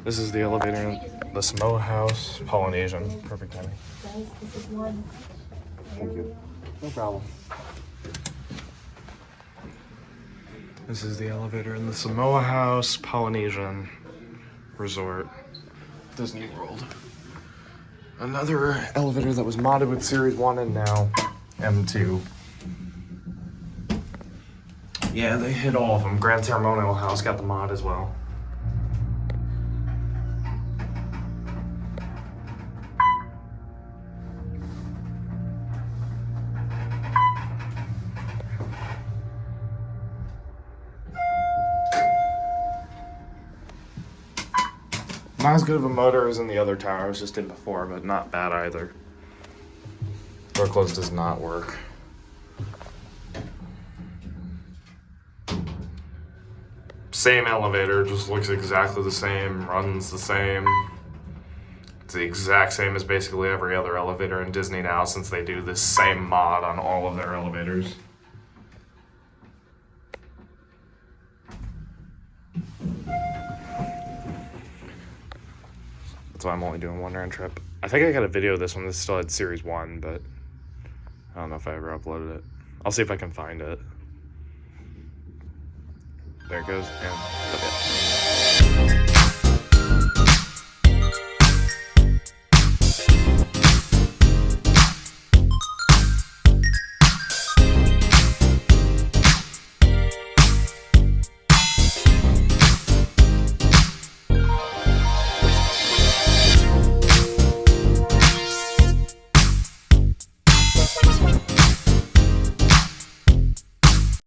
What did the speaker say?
This is the elevator in the Samoa house, Polynesian. Perfect timing. Guys, this is one. Thank you. No problem. This is the elevator in the Samoa house, Polynesian resort, Disney World. Another elevator that was modded with Series 1 and now M2. Yeah, they hit all of them. Grand Ceremonial House got the mod as well. Not as good of a motor as in the other tower I was just in before, but not bad either. Door close does not work. Same elevator, just looks exactly the same, runs the same. It's the exact same as basically every other elevator in Disney now, since they do this same mod on all of their elevators. That's why I'm only doing one round trip. I think I got a video of this one that still had Series 1, but I don't know if I ever uploaded it. I'll see if I can find it. There it goes, and that's it.